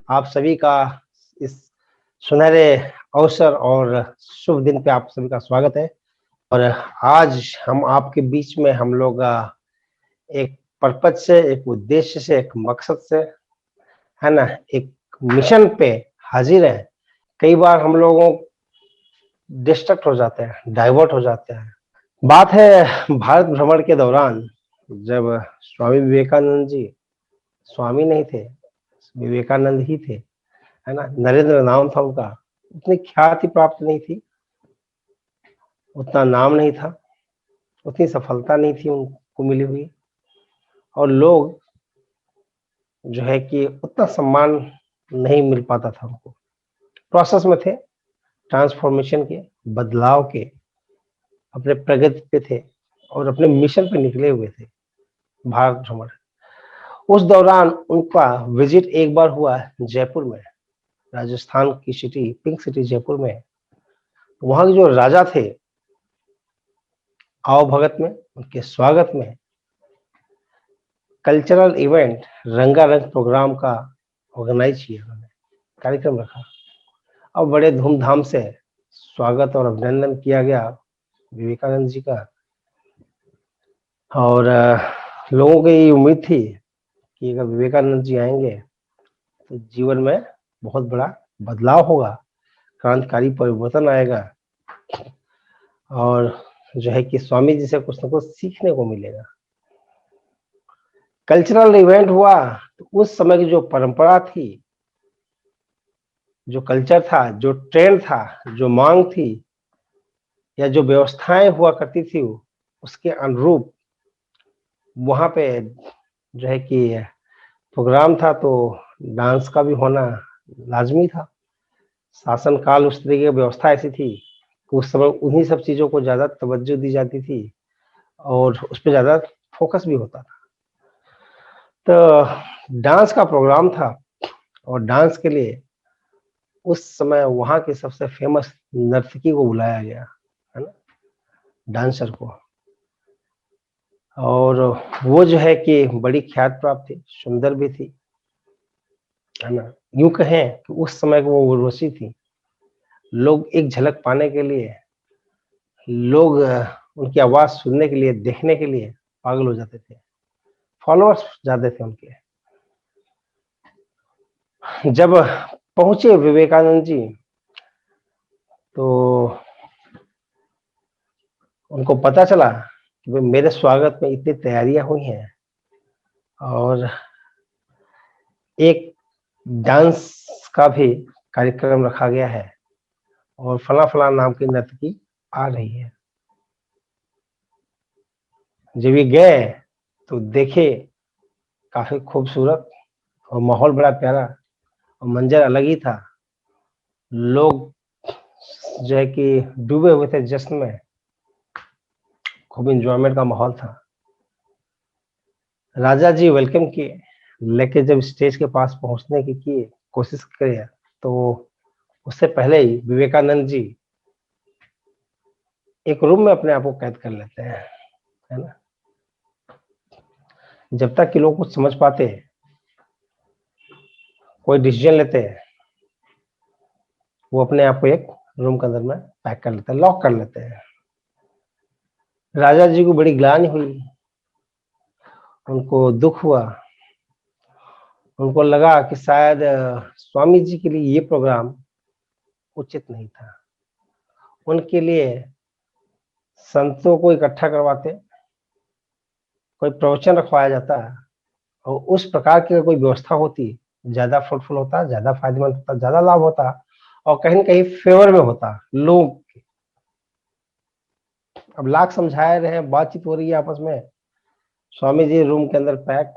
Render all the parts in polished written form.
आप सभी का इस सुनहरे अवसर और शुभ दिन पे आप सभी का स्वागत है। और आज हम आपके बीच में हम लोग एक पर्पज से, एक उद्देश्य से, एक मकसद से, है ना, एक मिशन पे हाजिर है। कई बार हम लोगों डिस्ट्रैक्ट हो जाते हैं, डाइवर्ट हो जाते हैं। बात है भारत भ्रमण के दौरान, जब स्वामी विवेकानंद जी स्वामी नहीं थे, विवेकानंद ही थे, है ना, नरेंद्र नाम था उनका। उतनी ख्याति प्राप्त नहीं थी, उतना नाम नहीं था, उतनी सफलता नहीं थी उनको मिली हुई, और लोग जो है कि उतना सम्मान नहीं मिल पाता था उनको। प्रोसेस में थे, ट्रांसफॉर्मेशन के, बदलाव के, अपने प्रगति पे थे और अपने मिशन पे निकले हुए थे। भारत भ्रमण, उस दौरान उनका विजिट एक बार हुआ जयपुर में, राजस्थान की सिटी, पिंक सिटी जयपुर में। वहां के जो राजा थे, आवभगत में, उनके स्वागत में कल्चरल इवेंट, रंगारंग प्रोग्राम का ऑर्गेनाइज किया उन्होंने, कार्यक्रम रखा और बड़े धूमधाम से स्वागत और अभिनंदन किया गया विवेकानंद जी का। और लोगों को ये उम्मीद थी कि अगर विवेकानंद जी आएंगे तो जीवन में बहुत बड़ा बदलाव होगा, क्रांतिकारी परिवर्तन आएगा और जो है कि स्वामी जी से कुछ ना कुछ सीखने को मिलेगा। कल्चरल इवेंट हुआ तो उस समय की जो परंपरा थी, जो कल्चर था, जो ट्रेंड था, जो मांग थी या जो व्यवस्थाएं हुआ करती थी, उसके अनुरूप वहां पे जो है कि प्रोग्राम था, तो डांस का भी होना लाजमी था। शासन काल उस तरीके की व्यवस्था ऐसी थी कि उस समय उन्हीं सब चीजों को ज्यादा तवज्जो दी जाती थी और उस पर ज्यादा फोकस भी होता था। तो डांस का प्रोग्राम था और डांस के लिए उस समय वहां के सबसे फेमस नर्तकी को बुलाया गया, है ना, डांसर को। और वो जो है कि बड़ी ख्यात प्राप्त थी, सुंदर भी थी, है ना। यूं कहें कि उस समय की वो उर्वशी थी। लोग एक झलक पाने के लिए, लोग उनकी आवाज सुनने के लिए, देखने के लिए पागल हो जाते थे, फॉलोअर्स ज्यादा थे उनके। जब पहुंचे विवेकानंद जी तो उनको पता चला कि भाई मेरे स्वागत में इतनी तैयारियां हुई हैं और एक डांस का भी कार्यक्रम रखा गया है और फला फला नाम की नर्तकी आ रही है। जब ये गए तो देखे, काफी खूबसूरत और माहौल बड़ा प्यारा और मंजर अलग ही था। लोग जो है कि डूबे हुए थे जश्न में, खूब इंजॉयमेंट का माहौल था। राजा जी वेलकम किए, लेकिन जब स्टेज के पास पहुंचने की कोशिश करे तो उससे पहले ही विवेकानंद जी एक रूम में अपने आप को कैद कर लेते हैं, है ना। जब तक कि लोग कुछ समझ पाते, कोई डिसीजन लेते हैं, वो अपने आप को एक रूम के अंदर में पैक कर लेते हैं, लॉक कर लेते हैं। राजा जी को बड़ी ग्लानि हुई, उनको दुख हुआ, उनको लगा कि शायद स्वामी जी के लिए ये प्रोग्राम उचित नहीं था। उनके लिए संतों को इकट्ठा करवाते, कोई प्रवचन रखवाया जाता और उस प्रकार की कोई व्यवस्था होती, ज्यादा फ्रूटफुल होता, ज्यादा फायदेमंद होता, ज्यादा लाभ होता और कहीं ना कहीं फेवर में होता लोग। अब लाख समझाए रहे हैं, बातचीत हो रही है आपस में, स्वामी जी रूम के अंदर पैक,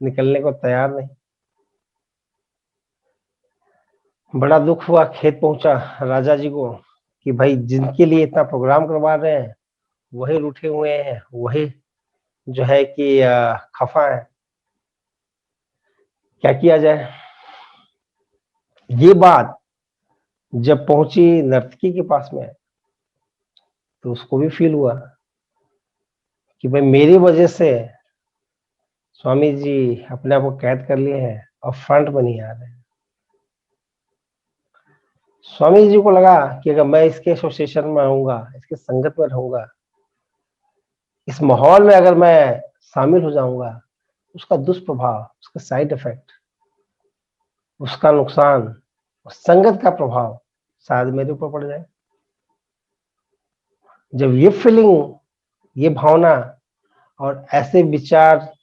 निकलने को तैयार नहीं। बड़ा दुख हुआ, खेत पहुंचा राजा जी को कि भाई जिनके लिए इतना प्रोग्राम करवा रहे हैं वही रूठे हुए हैं, वही जो है कि खफा है, क्या किया जाए। ये बात जब पहुंची नर्तकी के पास में तो उसको भी फील हुआ कि भाई मेरी वजह से स्वामी जी अपने आप को कैद कर लिए हैं और फ्रंट में नहीं आ रहे हैं। स्वामी जी को लगा कि अगर मैं इसके एसोसिएशन में रहूंगा, इसके संगत में रहूंगा, इस माहौल में अगर मैं शामिल हो जाऊंगा, उसका दुष्प्रभाव, उसका साइड इफेक्ट, उसका नुकसान, संगत का प्रभाव शायद मेरे ऊपर पड़ जाए। जब ये फीलिंग, ये भावना और ऐसे विचार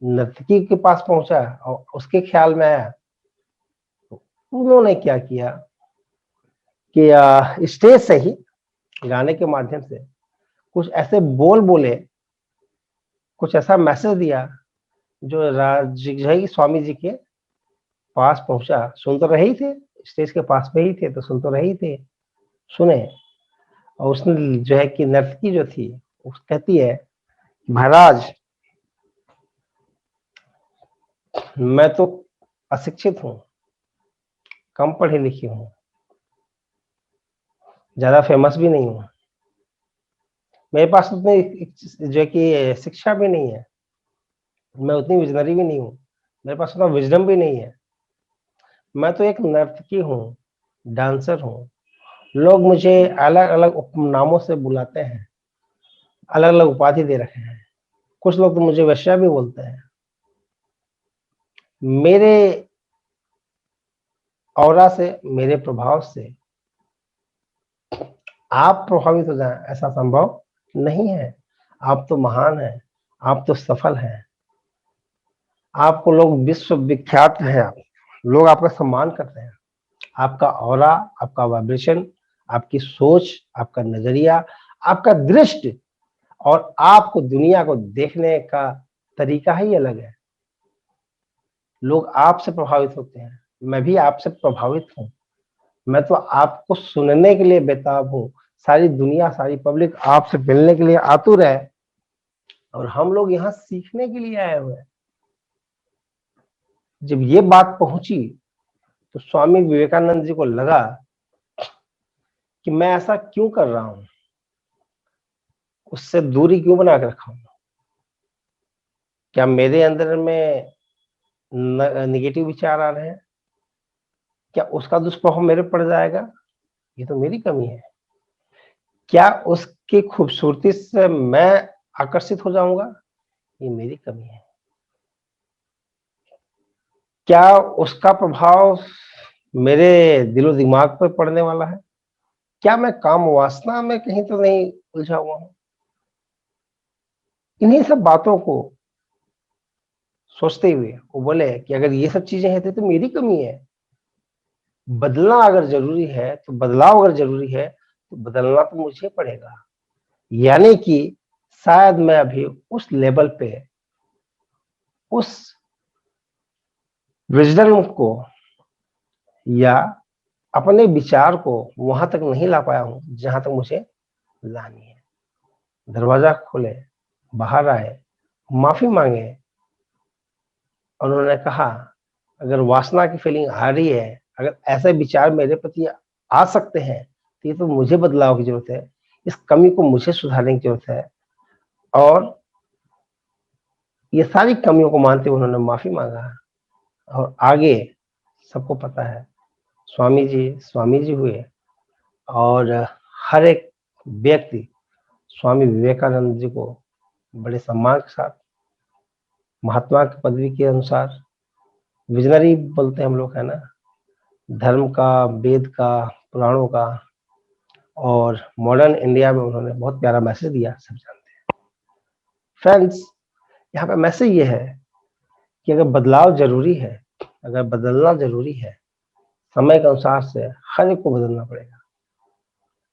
नर्तकी के पास पहुंचा और उसके ख्याल में आया, तो उन्होंने क्या किया कि स्टेज से ही गाने के माध्यम से कुछ ऐसे बोल बोले, कुछ ऐसा मैसेज दिया जो राज स्वामी जी के पास पहुंचा। सुन तो रहे ही थे, स्टेज के पास में ही थे तो सुन तो रहे ही थे, सुने। और उसने जो है कि नर्तकी जो थी वो कहती है, महाराज मैं तो अशिक्षित हूँ, कम पढ़ी लिखी हूँ, ज्यादा फेमस भी नहीं हूँ, मेरे पास उतनी जो है कि शिक्षा भी नहीं है, मैं उतनी विजनरी भी नहीं हूँ, मेरे पास उतना विजडम भी नहीं है, मैं तो एक नर्तकी हूँ, डांसर हूँ। लोग मुझे अलग अलग उपनामों से बुलाते हैं, अलग अलग उपाधि दे रखे हैं, कुछ लोग तो मुझे वैश्या भी बोलते हैं। मेरे ऑरा से, मेरे प्रभाव से आप प्रभावित हो जाएं ऐसा संभव नहीं है। आप तो महान हैं, आप तो सफल हैं, आपको लोग विश्व विख्यात हैं, आप लोग आपका सम्मान करते हैं। आपका ऑरा, आपका वाइब्रेशन, आपकी सोच, आपका नजरिया, आपका दृष्टि और आपको दुनिया को देखने का तरीका ही अलग है। लोग आपसे प्रभावित होते हैं, मैं भी आपसे प्रभावित हूं। मैं तो आपको सुनने के लिए बेताब हूं। सारी दुनिया, सारी पब्लिक आपसे मिलने के लिए आतुर है और हम लोग यहाँ सीखने के लिए आए हुए हैं। जब ये बात पहुंची तो स्वामी विवेकानंद जी को लगा कि मैं ऐसा क्यों कर रहा हूं, उससे दूरी क्यों बना के रखा हूं। क्या मेरे अंदर में निगेटिव विचार आ रहे हैं, क्या उसका दुष्प्रभाव मेरे पड़ जाएगा, ये तो मेरी कमी है। क्या उसकी खूबसूरती से मैं आकर्षित हो जाऊंगा, ये मेरी कमी है। क्या उसका प्रभाव मेरे दिलो दिमाग पर पड़ने वाला है, क्या मैं काम वासना में कहीं तो नहीं उलझा हुआ हूं। इन्हीं सब बातों को सोचते हुए वो बोले कि अगर ये सब चीजें हैं तो मेरी कमी है। बदलना अगर जरूरी है तो, बदलाव अगर जरूरी है तो बदलना तो मुझे पड़ेगा। यानी कि शायद मैं अभी उस लेवल पे, उस विजडम को या अपने विचार को वहां तक नहीं ला पाया हूं जहां तक मुझे लानी है। दरवाजा खोले, बाहर आए, माफी मांगे और उन्होंने कहा, अगर वासना की फीलिंग आ रही है, अगर ऐसे विचार मेरे प्रति आ सकते हैं तो ये तो मुझे बदलाव की जरूरत है, इस कमी को मुझे सुधारने की जरूरत है। और ये सारी कमियों को मानते हुए उन्होंने माफी मांगा और आगे सबको पता है स्वामी जी हुए। और हर एक व्यक्ति स्वामी विवेकानंद जी को बड़े सम्मान के साथ, महात्मा की पदवी के अनुसार, विजनरी बोलते हैं हम लोग, है ना, धर्म का, वेद का, पुराणों का, और मॉडर्न इंडिया में उन्होंने बहुत प्यारा मैसेज दिया, सब जानते हैं। फ्रेंड्स, यहाँ पे मैसेज ये है कि अगर बदलाव जरूरी है, अगर बदलना जरूरी है, समय के अनुसार से हर एक को बदलना पड़ेगा।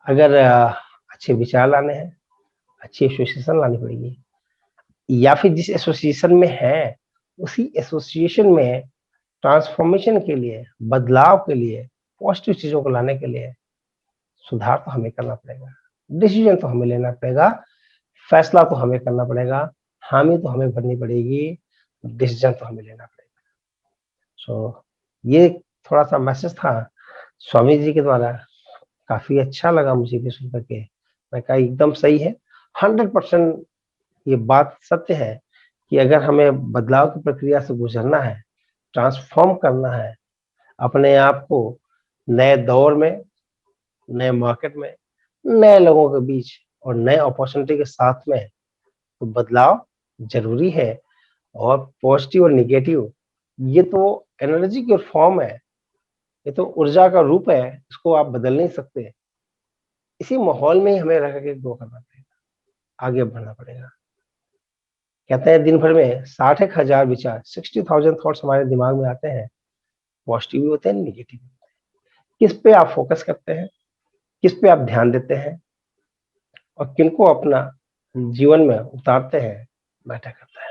अगर अच्छे विचार लाने हैं, अच्छी एसोसिएशन लानी पड़ेगी, या फिर जिस एसोसिएशन में है उसी एसोसिएशन में ट्रांसफॉर्मेशन के लिए, बदलाव के लिए, पॉजिटिव चीजों को लाने के लिए सुधार तो हमें करना पड़ेगा, डिसीजन तो हमें लेना पड़ेगा, फैसला तो हमें करना पड़ेगा, हामी तो हमें भरनी पड़ेगी, डिसीजन तो हमें लेना पड़ेगा। सो ये थोड़ा सा मैसेज था स्वामी जी के द्वारा, काफी अच्छा लगा मुझे भी सुन करके। मैं कहा एकदम सही है, 100% ये बात सत्य है कि अगर हमें बदलाव की प्रक्रिया से गुजरना है, ट्रांसफ़ॉर्म करना है अपने आप को नए दौर में, नए मार्केट में, नए लोगों के बीच और नए अपॉर्चुनिटी के साथ में, तो बदलाव ज़रूरी है। और पॉजिटिव और नेगेटिव ये तो एनर्जी की फॉर्म है, ये तो ऊर्जा का रूप है, इसको आप बदल नहीं सकते। इसी माहौल में ही हमें रह के ग्रो करना पड़ेगा, आगे बढ़ना पड़ेगा। कहते हैं दिन भर में 60,000 विचार 60,000 थॉट्स हमारे दिमाग में आते हैं, पॉजिटिव भी होते हैं, नेगेटिव भी होते हैं। किस पे आप फोकस करते हैं, किस पे आप ध्यान देते हैं और किनको अपना जीवन में उतारते हैं, मैटर करता है।